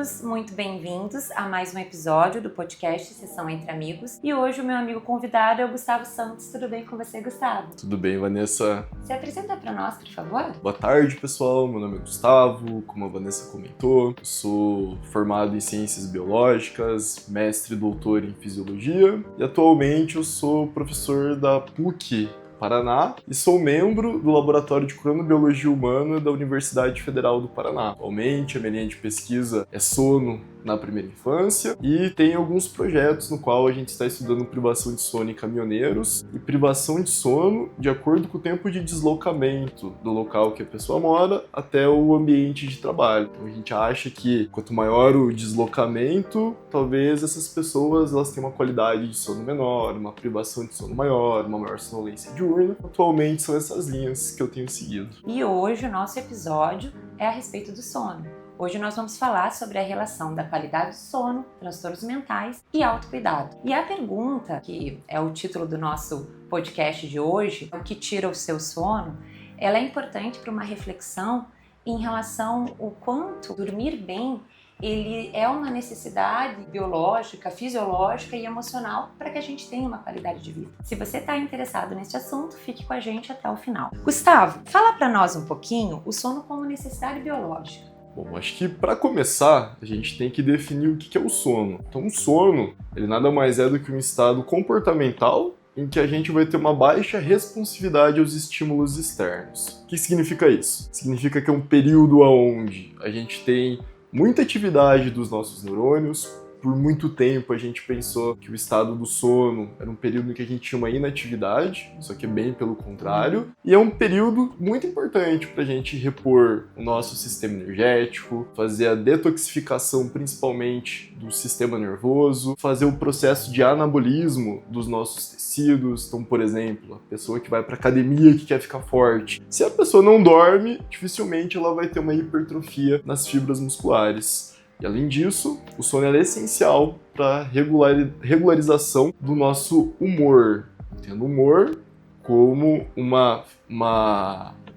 todos muito bem-vindos a mais um episódio do podcast Sessão Entre Amigos. E hoje o meu amigo convidado é o Gustavo Santos. Tudo bem com você, Gustavo? Tudo bem, Vanessa? Se apresenta para nós, por favor. Boa tarde, pessoal. Meu nome é Gustavo, como a Vanessa comentou. Eu sou formado em Ciências Biológicas, mestre e doutor em Fisiologia. E atualmente eu sou professor da PUC Paraná e sou membro do Laboratório de Cronobiologia Humana da Universidade Federal do Paraná. Atualmente, a minha linha de pesquisa é sono na primeira infância e tem alguns projetos no qual a gente está estudando privação de sono em caminhoneiros e privação de sono de acordo com o tempo de deslocamento do local que a pessoa mora até o ambiente de trabalho. Então a gente acha que quanto maior o deslocamento, talvez essas pessoas elas tenham uma qualidade de sono menor, uma privação de sono maior, uma maior sonolência diurna. Atualmente são essas linhas que eu tenho seguido. E hoje o nosso episódio é a respeito do sono. Hoje nós vamos falar sobre a relação da qualidade do sono, transtornos mentais e autocuidado. E a pergunta, que é o título do nosso podcast de hoje, o que tira o seu sono, ela é importante para uma reflexão em relação ao quanto dormir bem ele é uma necessidade biológica, fisiológica e emocional para que a gente tenha uma qualidade de vida. Se você está interessado nesse assunto, fique com a gente até o final. Gustavo, fala para nós um pouquinho o sono como necessidade biológica. Bom, acho que para começar, a gente tem que definir o que é o sono. Então, o sono, ele nada mais é do que um estado comportamental em que a gente vai ter uma baixa responsividade aos estímulos externos. O que significa isso? Significa que é um período onde a gente tem muita atividade dos nossos neurônios. Por muito tempo a gente pensou que o estado do sono era um período em que a gente tinha uma inatividade, só que é bem pelo contrário. E é um período muito importante para a gente repor o nosso sistema energético, fazer a detoxificação principalmente do sistema nervoso, fazer o processo de anabolismo dos nossos tecidos. Então, por exemplo, a pessoa que vai para academia que quer ficar forte. Se a pessoa não dorme, dificilmente ela vai ter uma hipertrofia nas fibras musculares. E além disso, o sono é essencial para a regularização do nosso humor. Tendo o humor como uma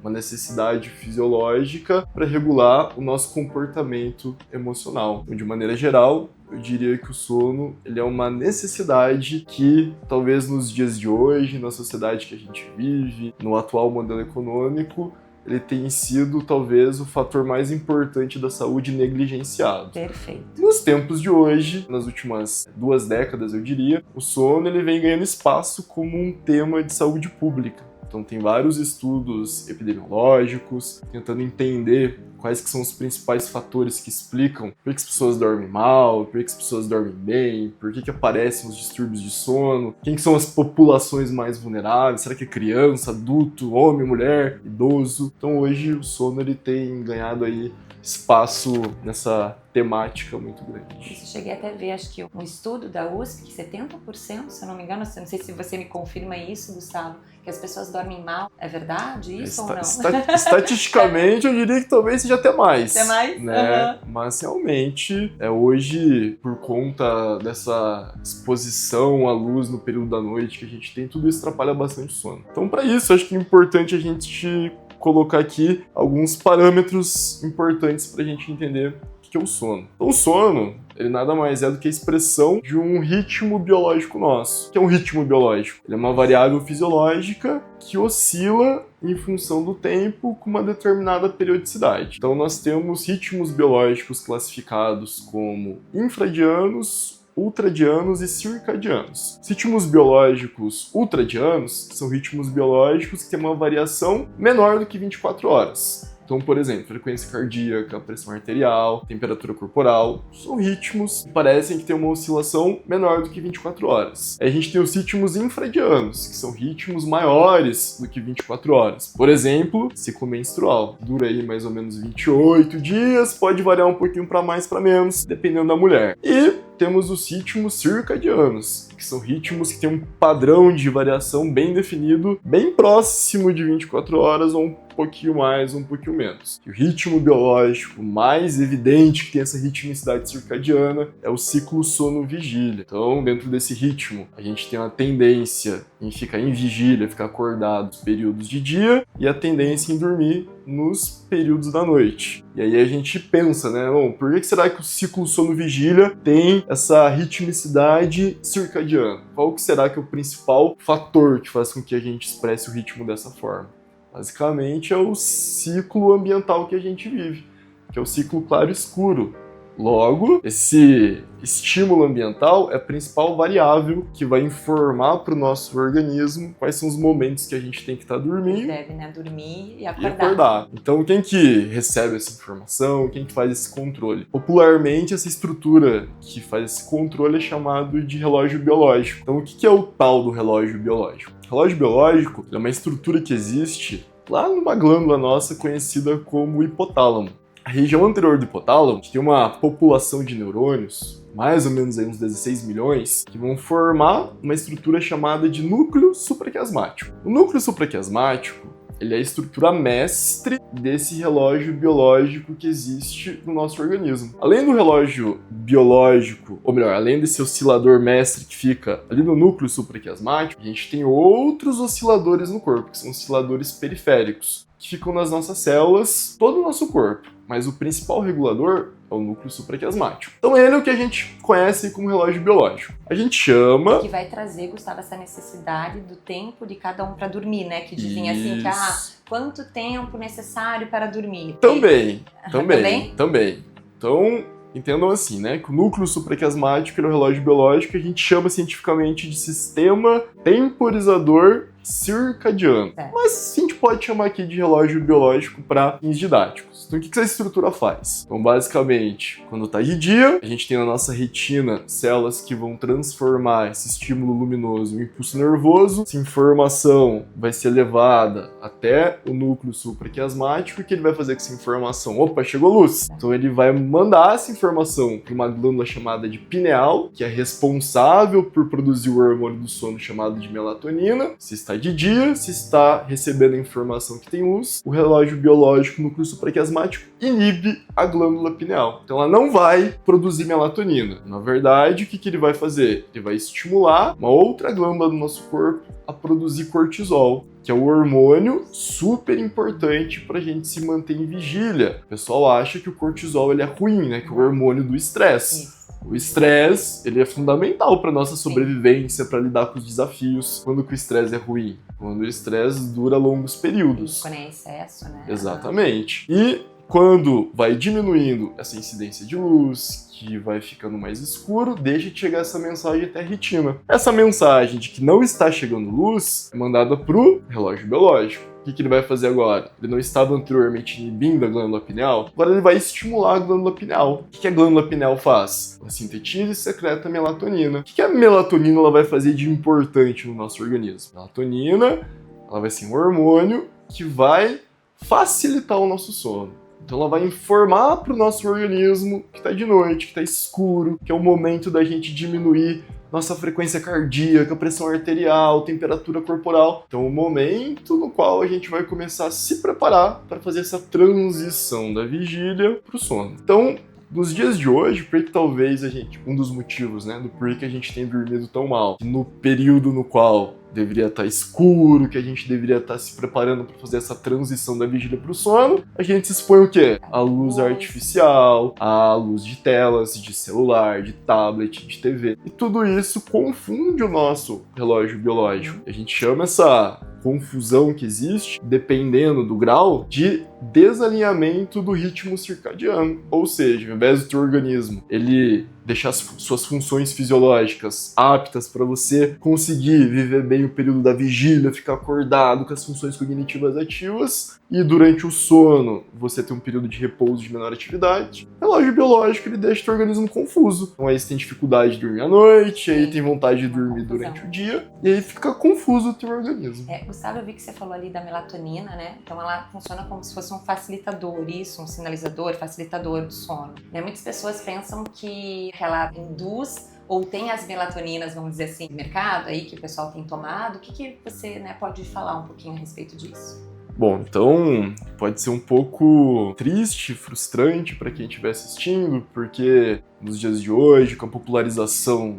necessidade fisiológica para regular o nosso comportamento emocional. De maneira geral, eu diria que o sono ele é uma necessidade que talvez nos dias de hoje, na sociedade que a gente vive, no atual modelo econômico, ele tem sido, talvez, o fator mais importante da saúde negligenciado. Perfeito. Nos tempos de hoje, nas últimas 2 décadas, eu diria, o sono ele vem ganhando espaço como um tema de saúde pública. Então tem vários estudos epidemiológicos tentando entender quais que são os principais fatores que explicam por que as pessoas dormem mal, por que as pessoas dormem bem, por que aparecem os distúrbios de sono, quem que são as populações mais vulneráveis, será que é criança, adulto, homem, mulher, idoso. Então hoje o sono ele tem ganhado aí espaço nessa temática muito grande. Isso, cheguei até a ver, acho que um estudo da USP, que 70%, se eu não me engano, não sei se você me confirma isso, Gustavo, que as pessoas dormem mal. É verdade isso ou não? Estatisticamente, eu diria que talvez seja até mais. Até mais? Né? Uhum. Mas realmente, hoje, por conta dessa exposição à luz no período da noite que a gente tem, tudo isso atrapalha bastante o sono. Então, para isso, acho que é importante a gente colocar aqui alguns parâmetros importantes para a gente entender o que é o sono. Então, o sono, ele nada mais é do que a expressão de um ritmo biológico nosso. O que é um ritmo biológico? Ele é uma variável fisiológica que oscila em função do tempo com uma determinada periodicidade. Então, nós temos ritmos biológicos classificados como infradianos, ultradianos e circadianos. Os ritmos biológicos ultradianos são ritmos biológicos que têm uma variação menor do que 24 horas. Então, por exemplo, frequência cardíaca, pressão arterial, temperatura corporal, são ritmos que parecem que têm uma oscilação menor do que 24 horas. Aí a gente tem os ritmos infradianos, que são ritmos maiores do que 24 horas. Por exemplo, ciclo menstrual. Dura aí mais ou menos 28 dias, pode variar um pouquinho para mais, para menos, dependendo da mulher. E temos os ritmos circadianos, que são ritmos que têm um padrão de variação bem definido, bem próximo de 24 horas ou pouquinho mais, um pouquinho menos. E o ritmo biológico mais evidente que tem essa ritmicidade circadiana é o ciclo sono-vigília. Então, dentro desse ritmo, a gente tem uma tendência em ficar em vigília, ficar acordado nos períodos de dia e a tendência em dormir nos períodos da noite. E aí a gente pensa, né, bom, por que será que o ciclo sono-vigília tem essa ritmicidade circadiana? Qual que será que é o principal fator que faz com que a gente expresse o ritmo dessa forma? Basicamente é o ciclo ambiental que a gente vive, que é o ciclo claro-escuro. Logo, esse estímulo ambiental é a principal variável que vai informar para o nosso organismo quais são os momentos que a gente tem que estar dormindo. Deve, né? Dormir e E acordar. acordar. Então, quem que recebe essa informação? Quem que faz esse controle? Popularmente, essa estrutura que faz esse controle é chamado de relógio biológico. Então, o que é o tal do relógio biológico? O relógio biológico é uma estrutura que existe lá numa glândula nossa conhecida como hipotálamo. A região anterior do hipotálamo, a gente tem uma população de neurônios, mais ou menos aí uns 16 milhões, que vão formar uma estrutura chamada de núcleo supraquiasmático. O núcleo supraquiasmático, ele é a estrutura mestre desse relógio biológico que existe no nosso organismo. Além do relógio biológico, ou melhor, além desse oscilador mestre que fica ali no núcleo supraquiasmático, a gente tem outros osciladores no corpo, que são osciladores periféricos, que ficam nas nossas células, todo o nosso corpo. Mas o principal regulador é o núcleo supraquiasmático. Então ele é o que a gente conhece como relógio biológico. A gente chama... Que vai trazer, Gustavo, essa necessidade do tempo de cada um para dormir, né? Que dizem assim que, quanto tempo necessário para dormir? Também. Também? Então, entendam assim, né? Que o núcleo supraquiasmático é o relógio biológico que a gente chama cientificamente de sistema temporizador circadiano. Mas a gente pode chamar aqui de relógio biológico para fins didáticos. Então, o que essa estrutura faz? Então, basicamente, quando está de dia, a gente tem na nossa retina células que vão transformar esse estímulo luminoso em impulso nervoso. Essa informação vai ser levada até o núcleo supraquiasmático. E o que ele vai fazer com essa informação? Opa, chegou luz! Então, ele vai mandar essa informação para uma glândula chamada de pineal, que é responsável por produzir o hormônio do sono chamado de melatonina. Se está de dia, se está recebendo a informação que tem luz, o relógio biológico núcleo supraquiasmático inibe a glândula pineal. Então ela não vai produzir melatonina. Na verdade, o que ele vai fazer? Ele vai estimular uma outra glândula do nosso corpo a produzir cortisol, que é o hormônio super importante para a gente se manter em vigília. O pessoal acha que o cortisol ele é ruim, né? Que é o hormônio do estresse. O estresse, ele é fundamental para nossa sobrevivência, para lidar com os desafios. Quando que o estresse é ruim? Quando o estresse dura longos períodos. Quando é excesso, né? Exatamente. E quando vai diminuindo essa incidência de luz, que vai ficando mais escuro, deixa de chegar essa mensagem até a retina. Essa mensagem de que não está chegando luz é mandada pro relógio biológico. O que ele vai fazer agora? Ele não estava anteriormente inibindo a glândula pineal, agora ele vai estimular a glândula pineal. O que a glândula pineal faz? Ela sintetiza e secreta melatonina. O que a melatonina ela vai fazer de importante no nosso organismo? Melatonina, ela vai ser um hormônio que vai facilitar o nosso sono. Então ela vai informar para o nosso organismo que está de noite, que está escuro, que é o momento da gente diminuir nossa frequência cardíaca, pressão arterial, temperatura corporal. Então, o momento no qual a gente vai começar a se preparar para fazer essa transição da vigília para o sono. Então, nos dias de hoje, por que talvez um dos motivos, né, do porquê a gente tem dormido tão mal, no período no qual deveria estar escuro, que a gente deveria estar se preparando para fazer essa transição da vigília para o sono, a gente se expõe o quê? A luz artificial, a luz de telas, de celular, de tablet, de TV. E tudo isso confunde o nosso relógio biológico. A gente chama essa confusão que existe, dependendo do grau, de desalinhamento do ritmo circadiano. Ou seja, ao invés do teu organismo ele deixar as suas funções fisiológicas aptas para você conseguir viver bem o período da vigília, ficar acordado com as funções cognitivas ativas, e durante o sono você tem um período de repouso de menor atividade, o relógio biológico ele deixa o teu organismo confuso. Então aí você tem dificuldade de dormir à noite, aí tem vontade de dormir durante o dia, e aí fica confuso o teu organismo. Gustavo, eu vi que você falou ali da melatonina, né? Então ela funciona como se fosse um facilitador, um sinalizador, facilitador do sono. Muitas pessoas pensam que ela induz ou tem as melatoninas, vamos dizer assim, no mercado aí que o pessoal tem tomado. O que você pode falar um pouquinho a respeito disso? Bom, então pode ser um pouco triste, frustrante para quem estiver assistindo, porque nos dias de hoje, com a popularização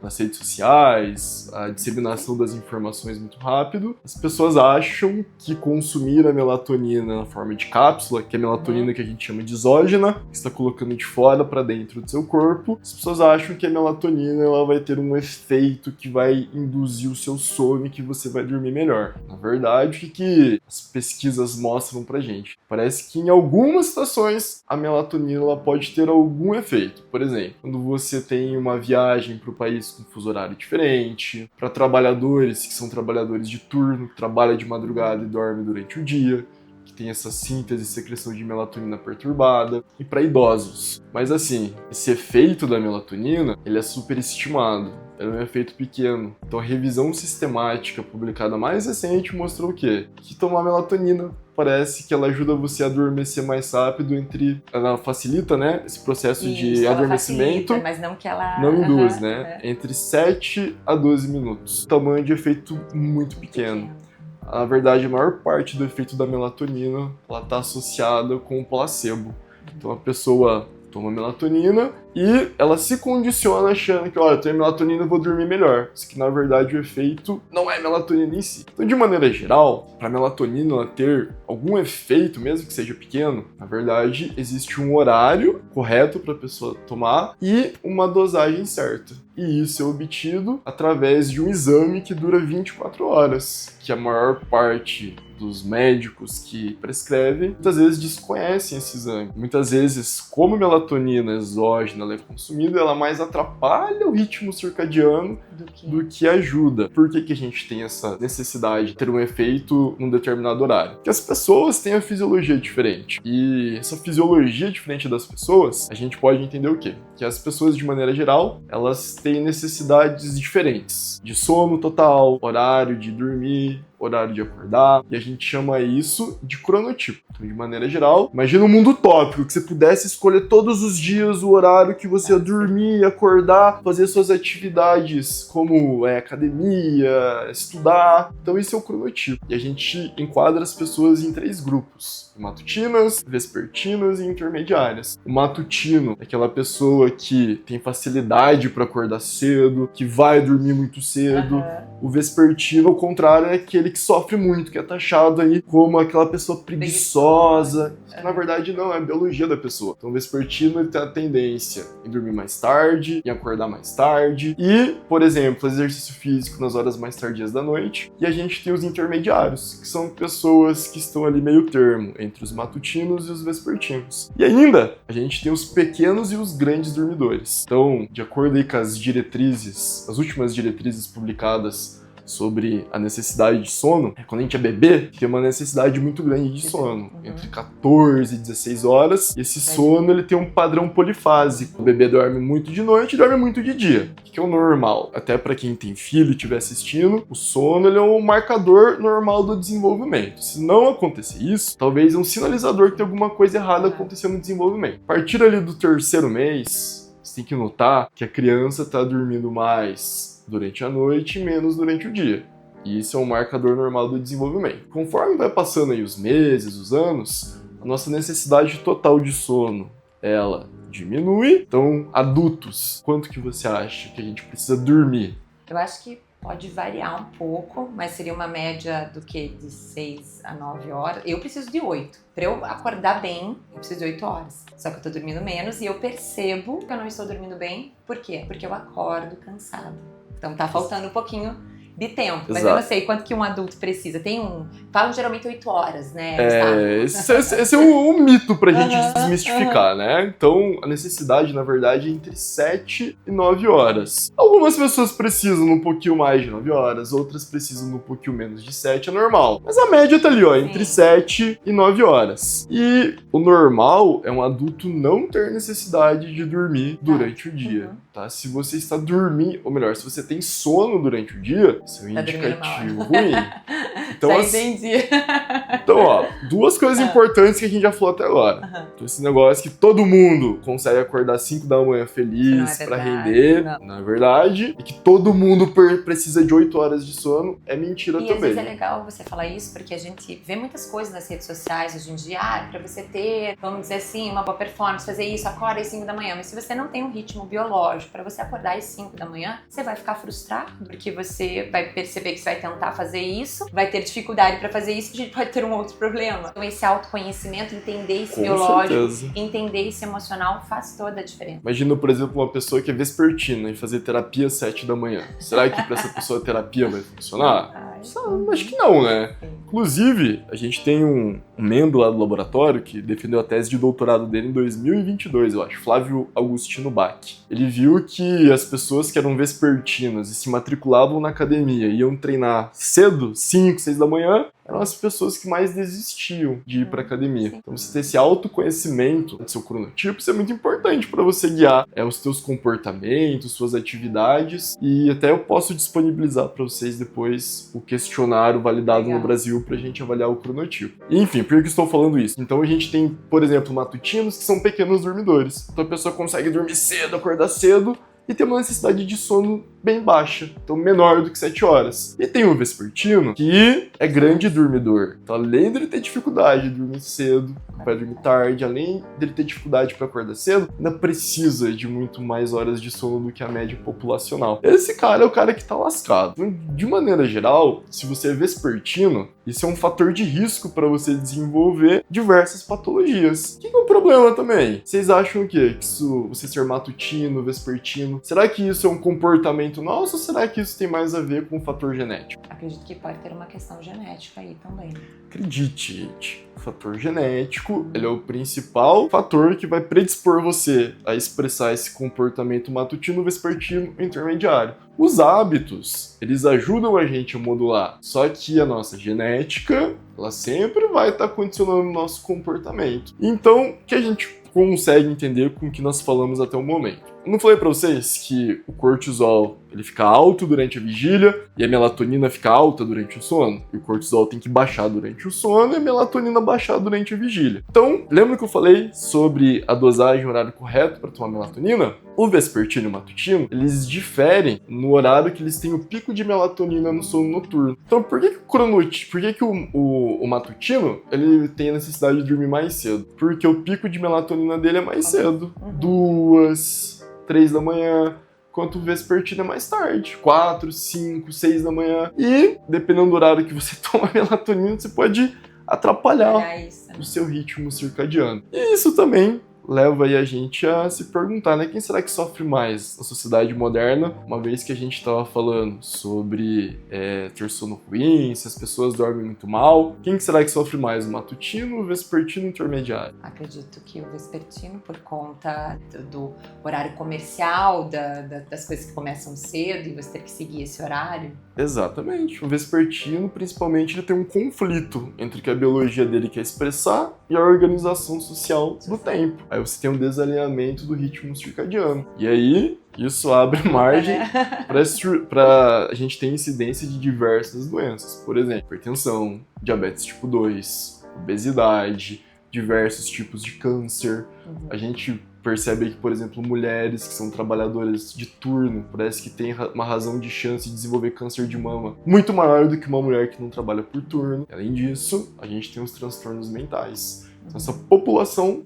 das redes sociais, a disseminação das informações muito rápido, as pessoas acham que consumir a melatonina na forma de cápsula, que é a melatonina que a gente chama de exógena, que está colocando de fora para dentro do seu corpo, as pessoas acham que a melatonina ela vai ter um efeito que vai induzir o seu sono e que você vai dormir melhor. Na verdade, o que as pesquisas mostram pra gente? Parece que em algumas situações a melatonina ela pode ter algum efeito. Por exemplo, quando você tem uma viagem para o país com fuso horário diferente, para trabalhadores que são trabalhadores de turno, que trabalham de madrugada e dormem durante o dia, que tem essa síntese e secreção de melatonina perturbada, e para idosos. Mas assim, esse efeito da melatonina, ele é superestimado. Ele é um efeito pequeno. Então a revisão sistemática publicada mais recente mostrou o quê? Que tomar melatonina parece que ela ajuda você a adormecer mais rápido ela facilita, né, esse processo de adormecimento, facilita, mas não que ela... Não induz, né? Entre 7 a 12 minutos. Tamanho de efeito muito pequeno. Na verdade, a maior parte do efeito da melatonina, ela está associada com o placebo. Então a pessoa toma melatonina e ela se condiciona achando que, olha, eu tenho melatonina, eu vou dormir melhor. Isso que, na verdade, o efeito não é melatonina em si. Então, de maneira geral, para a melatonina ela ter algum efeito, mesmo que seja pequeno, na verdade, existe um horário correto para a pessoa tomar e uma dosagem certa. E isso é obtido através de um exame que dura 24 horas, que a maior parte dos médicos que prescrevem, muitas vezes desconhecem esse exame. Muitas vezes, como melatonina exógena ela é consumida, ela mais atrapalha o ritmo circadiano do que ajuda. Por que a gente tem essa necessidade de ter um efeito num determinado horário? Porque as pessoas têm a fisiologia diferente. E essa fisiologia diferente das pessoas, a gente pode entender o quê? Que as pessoas, de maneira geral, elas têm necessidades diferentes. De sono total, horário de dormir, horário de acordar, e a gente chama isso de cronotipo. Então, de maneira geral, imagina um mundo utópico, que você pudesse escolher todos os dias o horário que você ia dormir, acordar, fazer suas atividades, como academia, estudar. Então, isso é o cronotipo. E a gente enquadra as pessoas em 3 grupos: matutinas, vespertinas e intermediárias. O matutino é aquela pessoa que tem facilidade para acordar cedo, que vai dormir muito cedo. O vespertino, ao contrário, é aquele que sofre muito, que é taxado aí como aquela pessoa preguiçosa. Que, na verdade, não, é a biologia da pessoa. Então, o vespertino ele tem a tendência em dormir mais tarde, em acordar mais tarde. E, por exemplo, exercício físico nas horas mais tardias da noite. E a gente tem os intermediários, que são pessoas que estão ali meio termo, entre os matutinos e os vespertinos. E ainda, a gente tem os pequenos e os grandes dormidores. Então, de acordo aí com as diretrizes, as últimas diretrizes publicadas sobre a necessidade de sono, quando a gente é bebê, tem uma necessidade muito grande de sono, entre 14 e 16 horas, e esse sono ele tem um padrão polifásico. O bebê dorme muito de noite e dorme muito de dia, que é o normal. Até para quem tem filho e estiver assistindo, o sono ele é um marcador normal do desenvolvimento. Se não acontecer isso, talvez é um sinalizador que tem alguma coisa errada acontecendo no desenvolvimento. A partir ali do 3º mês, você tem que notar que a criança está dormindo mais durante a noite e menos durante o dia. E isso é um marcador normal do desenvolvimento. Conforme vai passando aí os meses, os anos, a nossa necessidade total de sono, ela diminui. Então, adultos, quanto que você acha que a gente precisa dormir? Eu acho que pode variar um pouco, mas seria uma média do que? De 6 a 9 horas. Eu preciso de 8. Para eu acordar bem, eu preciso de 8 horas. Só que eu tô dormindo menos e eu percebo que eu não estou dormindo bem. Por quê? Porque eu acordo cansada. Então tá faltando um pouquinho de tempo, mas eu não sei quanto que um adulto precisa. Falam geralmente 8 horas, né? Esse é um mito pra gente desmistificar, né? Então, a necessidade, na verdade, é entre 7 e 9 horas. Algumas pessoas precisam um pouquinho mais de 9 horas, outras precisam um pouquinho menos de 7, é normal. Mas a média tá ali, ó, entre 7 e 9 horas. E o normal é um adulto não ter necessidade de dormir durante o dia, tá? Se você está dormindo, ou melhor, se você tem sono durante o dia, isso é um indicativo ruim. Então, Já entendi. Então, ó, duas coisas importantes que a gente já falou até agora. Então, esse negócio que todo mundo consegue acordar às 5 da manhã feliz pra render, não é verdade. E que todo mundo precisa de 8 horas de sono, é mentira também. E às vezes é legal você falar isso, porque a gente vê muitas coisas nas redes sociais hoje em dia, pra você ter, vamos dizer assim, uma boa performance, fazer isso, acorda às 5 da manhã. Mas se você não tem um ritmo biológico pra você acordar às 5 da manhã, você vai ficar frustrado, porque você vai perceber que você vai tentar fazer isso, vai ter dificuldade pra fazer isso, a gente pode ter um outro problema. Então esse autoconhecimento, entender esse biológico, entender esse emocional faz toda a diferença. Imagina, por exemplo, uma pessoa que é vespertina e fazer terapia às 7 da manhã. Será que pra essa pessoa a terapia vai funcionar? Acho que não, né? Inclusive, a gente tem um membro lá do laboratório que defendeu a tese de doutorado dele em 2022, eu acho, Flávio Augustino Bach. Ele viu que as pessoas que eram vespertinas e se matriculavam na academia e iam treinar cedo, 5, 6 da manhã, eram as pessoas que mais desistiam de ir pra academia. Sim. Então, você ter esse autoconhecimento do seu cronotipo, isso é muito importante para você guiar os teus comportamentos, suas atividades, e até eu posso disponibilizar para vocês depois o questionário validado no Brasil pra gente avaliar o cronotipo. Enfim, por que eu estou falando isso? Então a gente tem, por exemplo, matutinos que são pequenos dormidores. Então a pessoa consegue dormir cedo, acordar cedo e ter uma necessidade de sono bem baixa, então menor do que 7 horas. E tem o vespertino, que é grande dormidor. Então, além dele ter dificuldade de dormir cedo, vai dormir tarde, além dele ter dificuldade para acordar cedo, ainda precisa de muito mais horas de sono do que a média populacional. Esse cara é o cara que tá lascado. Então, de maneira geral, se você é vespertino, isso é um fator de risco para você desenvolver diversas patologias. O que é um problema também? Vocês acham o quê? Que isso, você ser matutino, vespertino, será que isso é um comportamento nosso ou será que isso tem mais a ver com o fator genético? Acredito que pode ter uma questão genética aí também. Acredite, gente. O fator genético, ele é o principal fator que vai predispor você a expressar esse comportamento matutino, vespertino ou intermediário. Os hábitos, eles ajudam a gente a modular, só que a nossa genética, ela sempre vai estar condicionando o nosso comportamento. Então, o que a gente consegue entender com o que nós falamos até o momento? Eu não falei pra vocês que o cortisol ele fica alto durante a vigília e a melatonina fica alta durante o sono? E o cortisol tem que baixar durante o sono e a melatonina baixar durante a vigília. Então, lembra que eu falei sobre a dosagem, o horário correto para tomar melatonina? O vespertino e o matutino, eles diferem no horário que eles têm o pico de melatonina no sono noturno. Então, por que o matutino ele tem a necessidade de dormir mais cedo? Porque o pico de melatonina dele é mais cedo. 2, 3 da manhã, enquanto o vespertino é mais tarde, 4, 5, 6 da manhã. E, dependendo do horário que você toma melatonina, você pode atrapalhar o seu ritmo circadiano. E isso também leva aí a gente a se perguntar, né? Quem será que sofre mais na sociedade moderna? Uma vez que a gente estava falando sobre ter sono ruim, se as pessoas dormem muito mal, quem que será que sofre mais? O matutino ou o vespertino intermediário? Acredito que o vespertino, por conta do horário comercial, das coisas que começam cedo e você ter que seguir esse horário. Exatamente. O vespertino, principalmente, ele tem um conflito entre o que a biologia dele quer expressar e a organização social do tempo. Aí você tem um desalinhamento do ritmo circadiano. E aí, isso abre margem para a gente ter incidência de diversas doenças. Por exemplo, hipertensão, diabetes tipo 2, obesidade, diversos tipos de câncer. A gente percebe que, por exemplo, mulheres que são trabalhadoras de turno, parece que tem uma razão de chance de desenvolver câncer de mama muito maior do que uma mulher que não trabalha por turno. Além disso, a gente tem os transtornos mentais. Então, essa população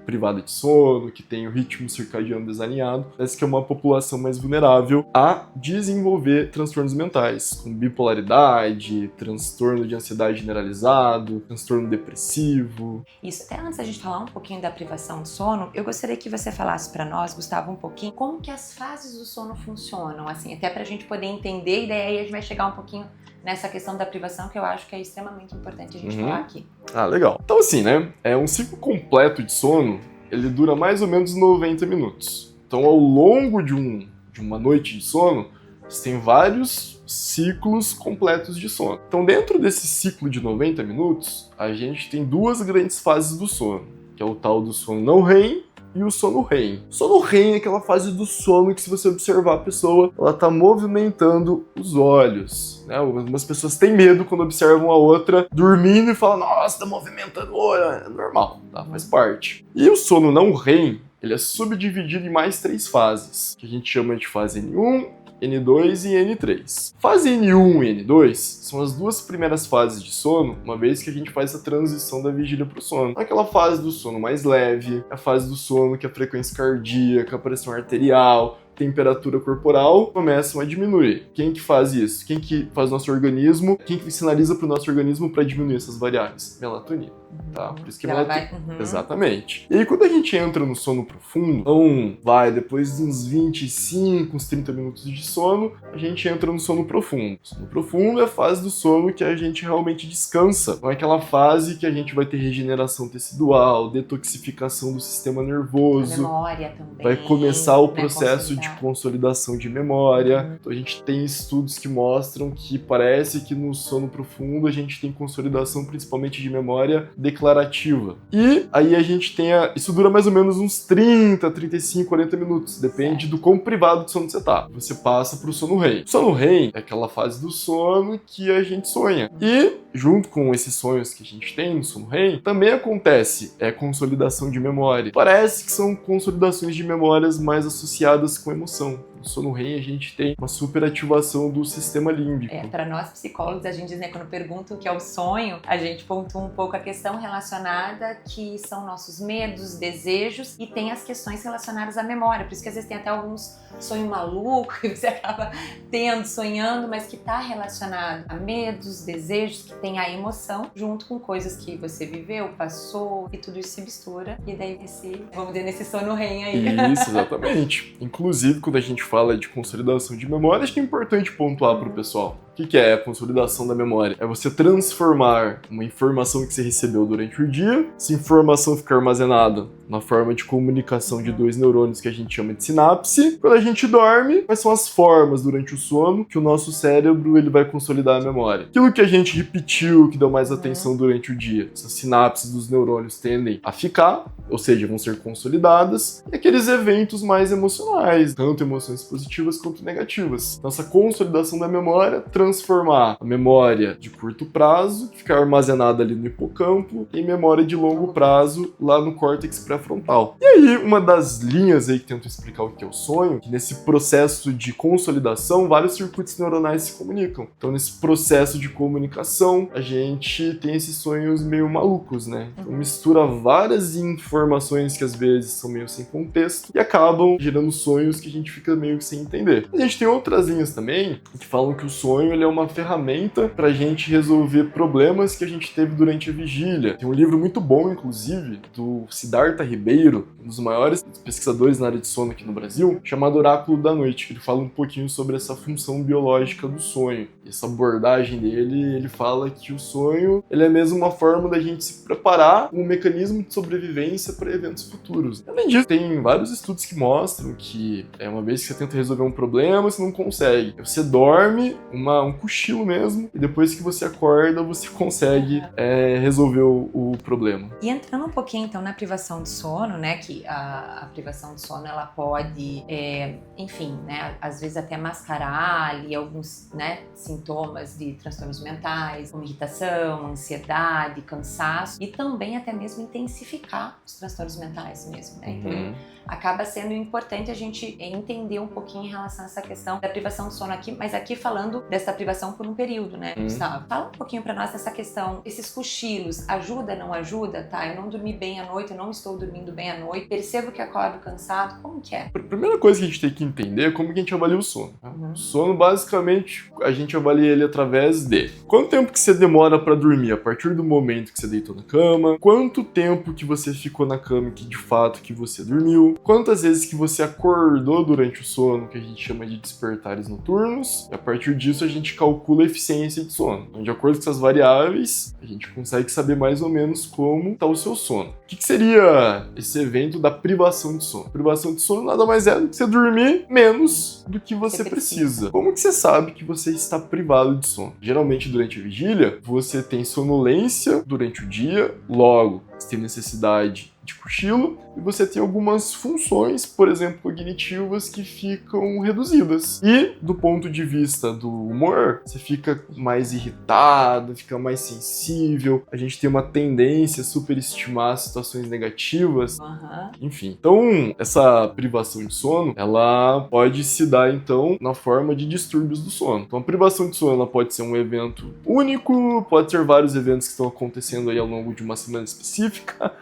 privada de sono, que tem o ritmo circadiano desalinhado, parece que é uma população mais vulnerável a desenvolver transtornos mentais, como bipolaridade, transtorno de ansiedade generalizado, transtorno depressivo. Isso, até antes da gente falar um pouquinho da privação de sono, eu gostaria que você falasse para nós, Gustavo, um pouquinho como que as fases do sono funcionam, assim, até pra gente poder entender, e daí a gente vai chegar um pouquinho nessa questão da privação, que eu acho que é extremamente importante a gente falar aqui. Ah, legal. Então assim, né, um ciclo completo de sono, ele dura mais ou menos 90 minutos. Então ao longo de uma noite de sono, você tem vários ciclos completos de sono. Então dentro desse ciclo de 90 minutos, a gente tem duas grandes fases do sono, que é o tal do sono não REM e o sono REM. Sono REM é aquela fase do sono que, se você observar a pessoa, ela tá movimentando os olhos, né? Algumas pessoas têm medo quando observam a outra dormindo e falam, nossa, tá movimentando o olho. É normal, tá? Faz parte. E o sono não REM, ele é subdividido em mais 3 fases, que a gente chama de fase N1, N2 e N3. Fase N1 e N2 são as 2 primeiras fases de sono, uma vez que a gente faz essa transição da vigília para o sono. Aquela fase do sono mais leve, a fase do sono que a frequência cardíaca, a pressão arterial, temperatura corporal começam a diminuir. Quem que faz isso? Quem que faz nosso organismo? Quem que sinaliza para o nosso organismo para diminuir essas variáveis? Melatonina. Tá? Por isso que melatonina. Exatamente. E aí, quando a gente entra no sono profundo, então depois de uns 25, uns 30 minutos de sono, a gente entra no sono profundo. O sono profundo é a fase do sono que a gente realmente descansa. Não é aquela fase que a gente vai ter regeneração tecidual, detoxificação do sistema nervoso. A memória também. Vai começar o processo de consolidação de memória. Então a gente tem estudos que mostram que parece que no sono profundo a gente tem consolidação principalmente de memória declarativa. E aí a gente tem isso dura mais ou menos uns 30, 35, 40 minutos, depende do quão privado de sono você tá. Você passa pro sono REM. O sono REM é aquela fase do sono que a gente sonha. E junto com esses sonhos que a gente tem no sono REM, também acontece consolidação de memória. Parece que são consolidações de memórias mais associadas com emoção. No sono REM a gente tem uma superativação do sistema límbico. Para nós psicólogos, a gente diz, né, quando perguntam o que é o sonho, a gente pontua um pouco a questão relacionada que são nossos medos, desejos, e tem as questões relacionadas à memória. Por isso que às vezes tem até alguns sonhos malucos que você acaba sonhando, mas que está relacionado a medos, desejos, que tem a emoção, junto com coisas que você viveu, passou, e tudo isso se mistura, e daí vamos dizer, nesse sono REM aí. Isso, exatamente. Inclusive, quando a gente fala de consolidação de memória, acho que é importante pontuar para o pessoal. O que é a consolidação da memória? É você transformar uma informação que você recebeu durante o dia, essa informação fica armazenada na forma de comunicação de 2 neurônios que a gente chama de sinapse. Quando a gente dorme, quais são as formas durante o sono que o nosso cérebro ele vai consolidar a memória? Aquilo que a gente repetiu, que deu mais atenção durante o dia. Essas sinapses dos neurônios tendem a ficar, ou seja, vão ser consolidadas, e aqueles eventos mais emocionais, tanto emoções positivas quanto negativas. Então, essa consolidação da memória, transformar a memória de curto prazo, que fica armazenada ali no hipocampo, em memória de longo prazo lá no córtex pré-frontal. E aí, uma das linhas aí que tenta explicar o que é o sonho, que nesse processo de consolidação, vários circuitos neuronais se comunicam. Então, nesse processo de comunicação, a gente tem esses sonhos meio malucos, né? Então, mistura várias informações que às vezes são meio sem contexto e acabam gerando sonhos que a gente fica meio que sem entender. A gente tem outras linhas também que falam que o sonho ele é uma ferramenta pra gente resolver problemas que a gente teve durante a vigília. Tem um livro muito bom, inclusive, do Siddhartha Ribeiro, um dos maiores pesquisadores na área de sono aqui no Brasil, chamado Oráculo da Noite, que ele fala um pouquinho sobre essa função biológica do sonho. E essa abordagem dele, ele fala que o sonho ele é mesmo uma forma da gente se preparar, um mecanismo de sobrevivência para eventos futuros. Além disso, tem vários estudos que mostram que uma vez que você tenta resolver um problema, você não consegue. Você dorme, um cochilo mesmo, e depois que você acorda, você consegue resolver o problema. E entrando um pouquinho, então, na privação de sono, né, que a privação de sono, ela pode, enfim, né, às vezes até mascarar ali alguns, né, sintomas de transtornos mentais, como irritação, ansiedade, cansaço, e também até mesmo intensificar os transtornos mentais mesmo, né? Então, acaba sendo importante a gente entender um pouquinho em relação a essa questão da privação de sono aqui, mas aqui falando dessa privação por um período, né, Gustavo? Fala um pouquinho pra nós dessa questão, esses cochilos, ajuda, não ajuda, tá? Eu não dormi bem à noite, eu não estou dormindo bem à noite, percebo que acordo cansado, como que é? A primeira coisa que a gente tem que entender é como que a gente avalia o sono. O sono, basicamente, a gente avalia ele através de quanto tempo que você demora pra dormir a partir do momento que você deitou na cama, quanto tempo que você ficou na cama que de fato que você dormiu, quantas vezes que você acordou durante o sono, que a gente chama de despertares noturnos, e a partir disso a gente calcula a eficiência de sono. Então, de acordo com essas variáveis, a gente consegue saber mais ou menos como está o seu sono. O que seria esse evento da privação de sono? Privação de sono nada mais é do que você dormir menos do que você precisa. Como que você sabe que você está privado de sono? Geralmente, durante a vigília, você tem sonolência durante o dia, logo, você tem necessidade de cochilo, e você tem algumas funções, por exemplo, cognitivas, que ficam reduzidas. E, do ponto de vista do humor, você fica mais irritado, fica mais sensível, a gente tem uma tendência a superestimar situações negativas, enfim. Então, essa privação de sono, ela pode se dar, então, na forma de distúrbios do sono. Então, a privação de sono, ela pode ser um evento único, pode ser vários eventos que estão acontecendo aí ao longo de uma semana específica,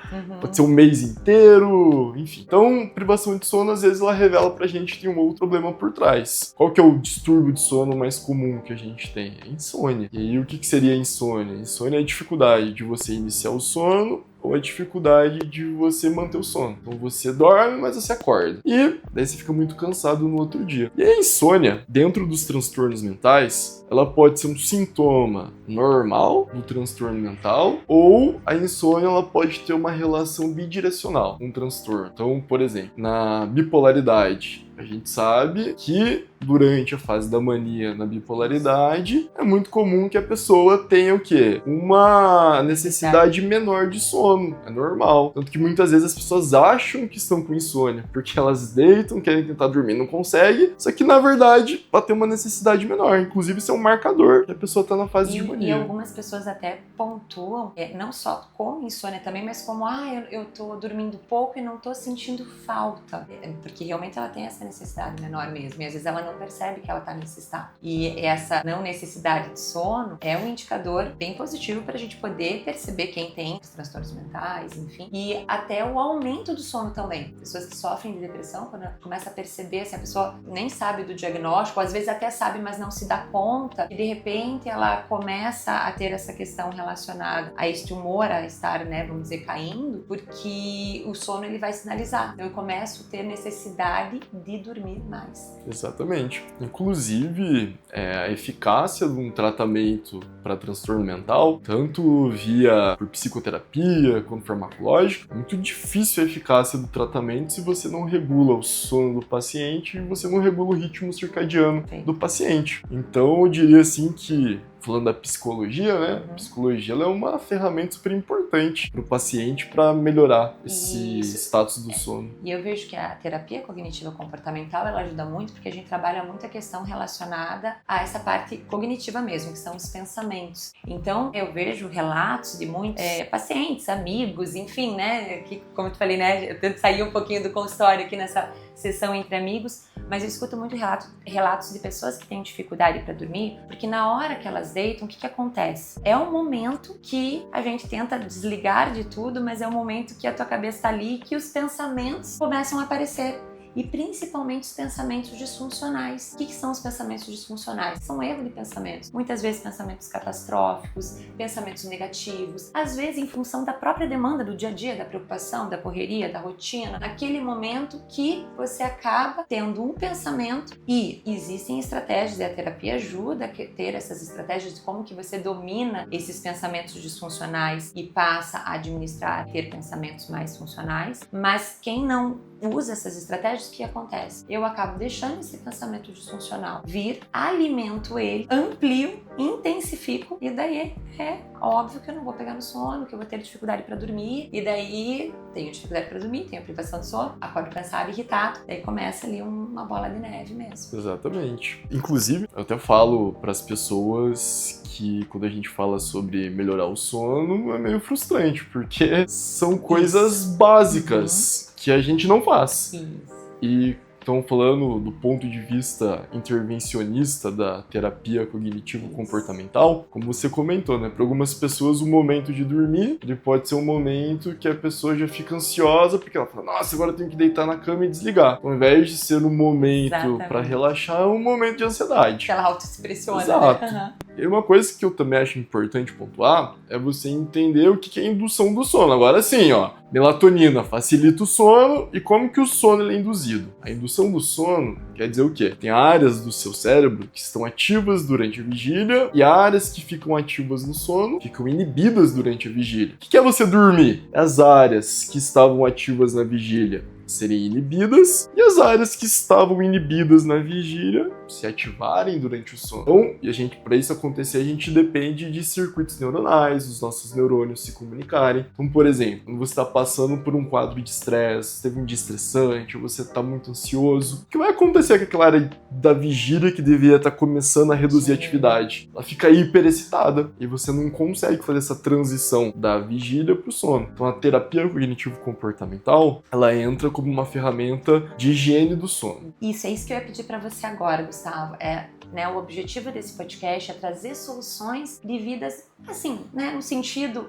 pode ser um mês inteiro, enfim. Então, privação de sono, às vezes, ela revela pra gente que tem um outro problema por trás. Qual que é o distúrbio de sono mais comum que a gente tem? É insônia. E aí, o que seria insônia? Insônia é a dificuldade de você iniciar o sono ou a dificuldade de você manter o sono. Então você dorme, mas você acorda. E daí você fica muito cansado no outro dia. E a insônia, dentro dos transtornos mentais, ela pode ser um sintoma normal do transtorno mental, ou a insônia ela pode ter uma relação bidirecional com o transtorno. Então, por exemplo, na bipolaridade, a gente sabe que durante a fase da mania na bipolaridade, é muito comum que a pessoa tenha o quê? Uma necessidade menor de sono. É normal. Tanto que muitas vezes as pessoas acham que estão com insônia, porque elas deitam, querem tentar dormir, não conseguem. Só que, na verdade, ela tem uma necessidade menor. Inclusive, isso é um marcador que a pessoa está na fase de mania. E algumas pessoas até pontuam, não só com insônia também, mas como, eu tô dormindo pouco e não tô sentindo falta. Porque realmente ela tem essa necessidade menor mesmo. E às vezes ela não percebe que ela está nesse estado. E essa não necessidade de sono é um indicador bem positivo para a gente poder perceber quem tem os transtornos mentais, enfim. E até o aumento do sono também. Pessoas que sofrem de depressão, quando começa a perceber, se a pessoa nem sabe do diagnóstico, às vezes até sabe, mas não se dá conta, e de repente ela começa a ter essa questão relacionada a este humor, a estar, vamos dizer, caindo, porque o sono ele vai sinalizar. Então eu começo a ter necessidade de dormir mais. Exatamente. Inclusive, a eficácia de um tratamento para transtorno mental, tanto via por psicoterapia quanto farmacológico, é muito difícil a eficácia do tratamento se você não regula o sono do paciente e você não regula o ritmo circadiano do paciente. Então, eu diria assim que, falando da psicologia, A psicologia ela é uma ferramenta super importante para o paciente para melhorar esse status do sono. E eu vejo que a terapia cognitiva comportamental ela ajuda muito porque a gente trabalha muito a questão relacionada a essa parte cognitiva mesmo, que são os pensamentos. Então, eu vejo relatos de muitos pacientes, amigos, enfim, que, como eu te falei, eu tento sair um pouquinho do consultório aqui nessa sessão entre amigos, mas eu escuto muito relatos de pessoas que têm dificuldade para dormir, porque na hora que elas deitam, o que acontece? É um momento que a gente tenta desligar de tudo, mas é um momento que a tua cabeça está ali e que os pensamentos começam a aparecer. E principalmente os pensamentos disfuncionais. O que são os pensamentos disfuncionais? São erros de pensamentos. Muitas vezes pensamentos catastróficos, pensamentos negativos. Às vezes em função da própria demanda do dia a dia, da preocupação, da correria, da rotina. Naquele momento que você acaba tendo um pensamento e existem estratégias, e a terapia ajuda a ter essas estratégias de como que você domina esses pensamentos disfuncionais e passa a administrar, ter pensamentos mais funcionais. Mas quem não usa essas estratégias, o que acontece? Eu acabo deixando esse pensamento disfuncional vir, alimento ele, amplio, intensifico, e daí é óbvio que eu não vou pegar no sono, que eu vou ter dificuldade para dormir, e daí tenho dificuldade para dormir, tenho privação de sono, acordo cansado, irritado, daí começa ali uma bola de neve mesmo. Exatamente. Inclusive, eu até falo para as pessoas que quando a gente fala sobre melhorar o sono é meio frustrante, porque são coisas básicas que a gente não faz. E então, falando do ponto de vista intervencionista da terapia cognitivo-comportamental, como você comentou, para algumas pessoas o momento de dormir, ele pode ser um momento que a pessoa já fica ansiosa, porque ela fala, nossa, agora eu tenho que deitar na cama e desligar. Ao invés de ser um momento para relaxar, é um momento de ansiedade. Que ela auto-expressiona. Exato. E uma coisa que eu também acho importante pontuar é você entender o que é indução do sono. Agora sim, melatonina facilita o sono, e como que o sono ele é induzido? A indução do sono quer dizer o quê? Tem áreas do seu cérebro que estão ativas durante a vigília e áreas que ficam ativas no sono ficam inibidas durante a vigília. O que é você dormir? As áreas que estavam ativas na vigília serem inibidas e as áreas que estavam inibidas na vigília se ativarem durante o sono. Então, para isso acontecer, a gente depende de circuitos neuronais, dos nossos neurônios se comunicarem. Então, por exemplo, quando você está passando por um quadro de estresse, teve um dia estressante, ou você está muito ansioso, o que vai acontecer com aquela área da vigília que deveria estar começando a reduzir a atividade? Ela fica hiperexcitada e você não consegue fazer essa transição da vigília para o sono. Então, a terapia cognitivo-comportamental, ela entra como uma ferramenta de higiene do sono. Isso, é isso que eu ia pedir para você agora, Gustavo. O objetivo desse podcast é trazer soluções devidas, assim, no sentido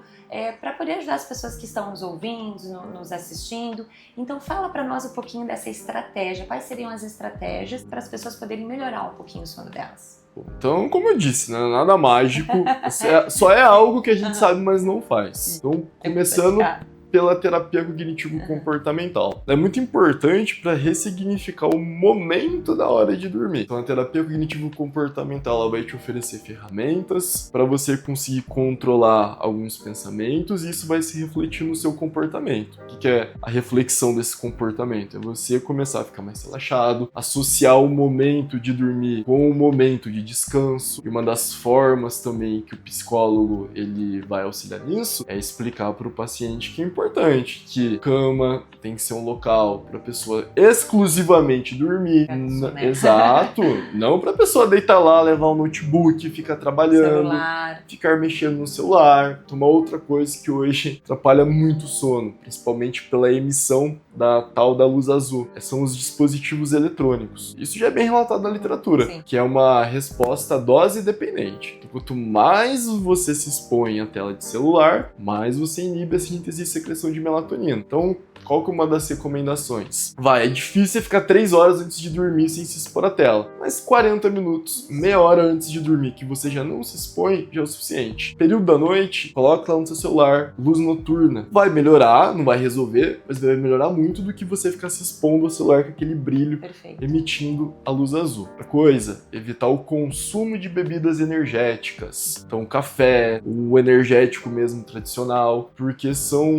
para poder ajudar as pessoas que estão nos ouvindo, nos assistindo. Então fala para nós um pouquinho dessa estratégia. Quais seriam as estratégias para as pessoas poderem melhorar um pouquinho o sono delas? Então, como eu disse, nada mágico, só é algo que a gente sabe, mas não faz. Então, começando pela terapia cognitivo-comportamental. É muito importante para ressignificar o momento da hora de dormir. Então, a terapia cognitivo-comportamental ela vai te oferecer ferramentas para você conseguir controlar alguns pensamentos e isso vai se refletir no seu comportamento. O que é a reflexão desse comportamento? É você começar a ficar mais relaxado, associar o momento de dormir com o momento de descanso. E uma das formas também que o psicólogo ele vai auxiliar nisso é explicar para o paciente que é importante que cama tem que ser um local para a pessoa exclusivamente dormir. Exato. Não para a pessoa deitar lá, levar um notebook, ficar trabalhando, ficar mexendo no celular. Uma outra coisa que hoje atrapalha muito o sono, principalmente pela emissão da tal da luz azul, são os dispositivos eletrônicos. Isso já é bem relatado na literatura, Sim. Que é uma resposta dose dependente. Então, quanto mais você se expõe à tela de celular, mais você inibe a síntese e secreção de melatonina. Então, qual que é uma das recomendações? É difícil você ficar 3 horas antes de dormir sem se expor à tela, mas 40 minutos, meia hora antes de dormir, que você já não se expõe, já é o suficiente. Período da noite, coloca lá no seu celular, luz noturna. Vai melhorar, não vai resolver, mas vai melhorar muito do que você ficar se expondo ao celular com aquele brilho, emitindo a luz azul. Outra coisa, evitar o consumo de bebidas energéticas. Então, café, o energético mesmo tradicional, porque são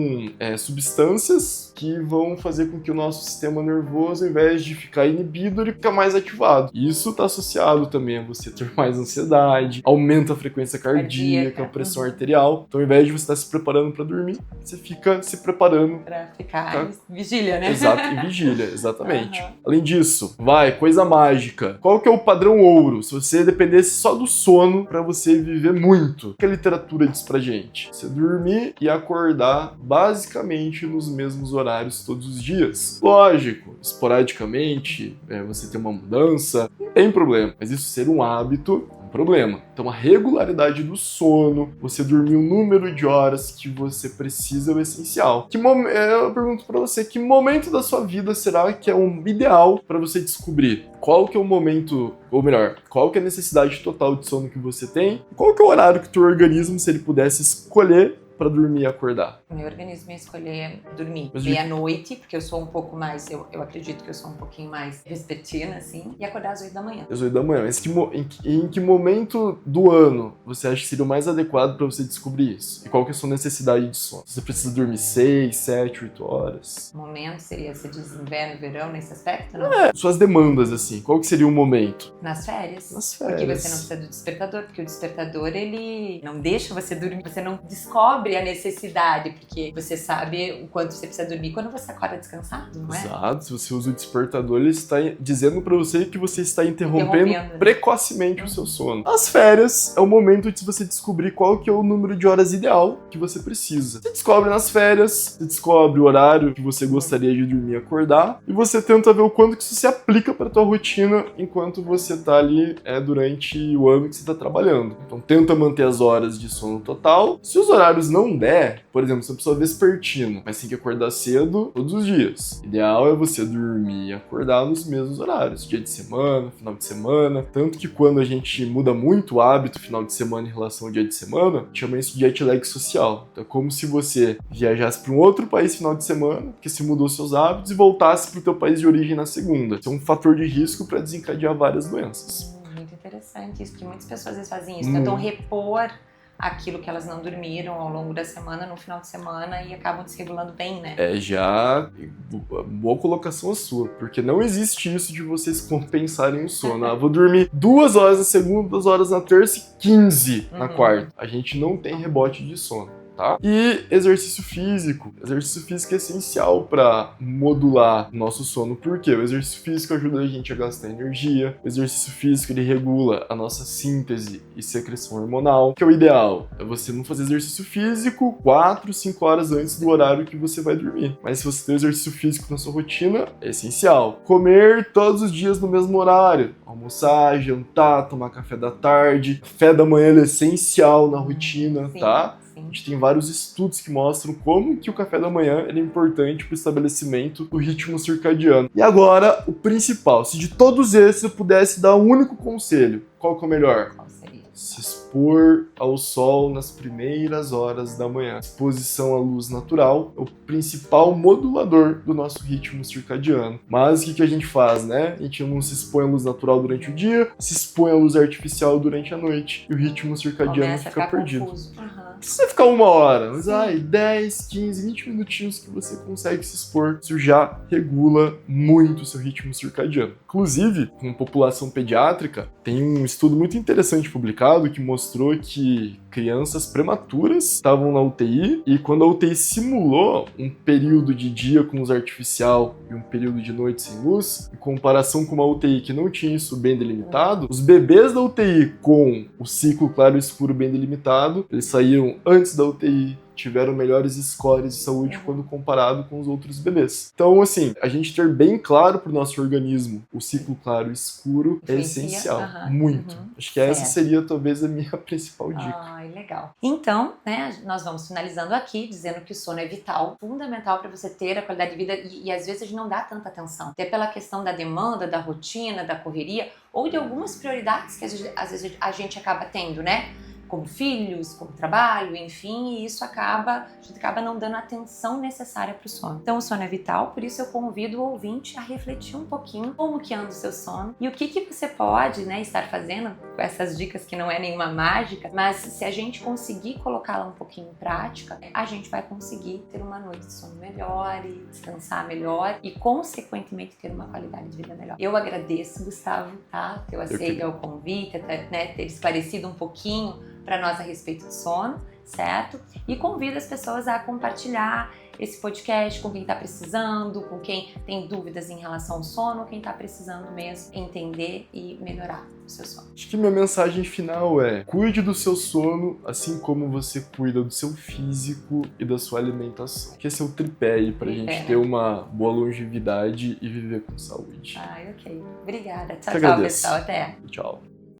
substâncias que vão fazer com que o nosso sistema nervoso, ao invés de ficar inibido, ele fica mais ativado. Isso está associado também a você ter mais ansiedade, aumenta a frequência cardíaca, a pressão arterial. Então, ao invés de você estar se preparando para dormir, você fica se preparando para ficar em vigília, né? Exato, em vigília, exatamente. Além disso, coisa mágica. Qual que é o padrão ouro? Se você dependesse só do sono para você viver muito, o que a literatura diz pra gente? Você dormir e acordar basicamente nos mesmos horários todos os dias. Lógico, esporadicamente, você tem uma mudança, não tem problema. Mas isso ser um hábito é um problema. Então, a regularidade do sono, você dormir o número de horas que você precisa é o essencial. Eu pergunto pra você, que momento da sua vida será que é um ideal para você descobrir? Qual que é o momento, ou melhor, qual que é a necessidade total de sono que você tem? Qual que é o horário que o teu organismo, se ele pudesse escolher, para dormir e acordar? Meu organismo ia escolher dormir meia-noite, porque eu sou um pouco mais, eu acredito que eu sou um pouquinho mais vespertina, assim, e acordar às 8 da manhã. Às 8 da manhã. Mas em que momento do ano você acha que seria o mais adequado para você descobrir isso? E qual que é a sua necessidade de sono? Você precisa dormir 6, 7, 8 horas? O momento seria, você diz, inverno, verão, nesse aspecto, não? Suas demandas, assim. Qual que seria o momento? Nas férias. Nas férias. Porque você não precisa do despertador, porque o despertador, ele não deixa você dormir, você não descobre a necessidade, porque você sabe o quanto você precisa dormir quando você acorda descansado, não é? Exato, se você usa o despertador, ele está dizendo para você que você está interrompendo precocemente o seu sono. As férias é o momento de você descobrir qual que é o número de horas ideal que você precisa. Você descobre nas férias, você descobre o horário que você gostaria de dormir e acordar, e você tenta ver o quanto que isso se aplica para tua rotina enquanto você está ali durante o ano que você está trabalhando. Então tenta manter as horas de sono total. Se os horários não der, por exemplo, se a pessoa é vespertina, mas tem que acordar cedo todos os dias. O ideal é você dormir e acordar nos mesmos horários, dia de semana, final de semana. Tanto que quando a gente muda muito o hábito final de semana em relação ao dia de semana, a gente chama isso de jet lag social. Então é como se você viajasse para um outro país final de semana, que se mudou seus hábitos, e voltasse para o teu país de origem na segunda. Isso é um fator de risco para desencadear várias doenças. Muito interessante isso, porque muitas pessoas às vezes fazem isso, tentam repor aquilo que elas não dormiram ao longo da semana, no final de semana, e acabam desregulando bem, né? Já boa colocação a sua, porque não existe isso de vocês compensarem o sono. Vou dormir 2 horas na segunda, 2 horas na terça e 15 na quarta. A gente não tem rebote de sono. Tá? E exercício físico. Exercício físico é essencial para modular o nosso sono. Por quê? O exercício físico ajuda a gente a gastar energia. O exercício físico ele regula a nossa síntese e secreção hormonal. Que é o ideal é você não fazer exercício físico 4, 5 horas antes do horário que você vai dormir. Mas se você tem exercício físico na sua rotina, é essencial. Comer todos os dias no mesmo horário. Almoçar, jantar, tomar café da tarde. Café da manhã é essencial na rotina, Sim. tá? A gente tem vários estudos que mostram como que o café da manhã é importante para o estabelecimento do ritmo circadiano. E agora, o principal. Se de todos esses eu pudesse dar um único conselho, qual que é o melhor? Qual seria? Se expor ao sol nas primeiras horas da manhã. Exposição à luz natural é o principal modulador do nosso ritmo circadiano. Mas o que a gente faz, né? A gente não se expõe à luz natural durante o dia, se expõe à luz artificial durante a noite. E o ritmo circadiano fica perdido. Não precisa ficar 1 hora, mas 10, 15, 20 minutinhos que você consegue se expor. Isso já regula muito o seu ritmo circadiano. Inclusive, com população pediátrica, tem um estudo muito interessante publicado que mostrou que crianças prematuras estavam na UTI e quando a UTI simulou um período de dia com luz artificial e um período de noite sem luz, em comparação com uma UTI que não tinha isso bem delimitado, os bebês da UTI com o ciclo claro e escuro bem delimitado, eles saíram antes da UTI, tiveram melhores scores de saúde quando comparado com os outros bebês. Então, assim, a gente ter bem claro para o nosso organismo o ciclo claro e escuro é essencial. Muito. Acho que essa seria talvez a minha principal dica. Ai, legal. Então, né, nós vamos finalizando aqui, dizendo que o sono é vital, fundamental para você ter a qualidade de vida e às vezes a gente não dá tanta atenção. Até pela questão da demanda, da rotina, da correria ou de algumas prioridades que às vezes a gente acaba tendo, né? Como filhos, como trabalho, enfim, e isso a gente acaba não dando a atenção necessária para o sono. Então o sono é vital, por isso eu convido o ouvinte a refletir um pouquinho como que anda o seu sono e o que você pode, né, estar fazendo com essas dicas que não é nenhuma mágica, mas se a gente conseguir colocá-la um pouquinho em prática, a gente vai conseguir ter uma noite de sono melhor e descansar melhor e consequentemente ter uma qualidade de vida melhor. Eu agradeço, Gustavo, tá? Ter aceito o convite, né, ter esclarecido um pouquinho para nós a respeito do sono, certo? E convido as pessoas a compartilhar esse podcast com quem está precisando, com quem tem dúvidas em relação ao sono, quem está precisando mesmo entender e melhorar o seu sono. Acho que minha mensagem final é: cuide do seu sono assim como você cuida do seu físico e da sua alimentação. Que esse é o tripé aí pra gente ter uma boa longevidade e viver com saúde. Ok. Obrigada. Tchau, pessoal. Até. Tchau.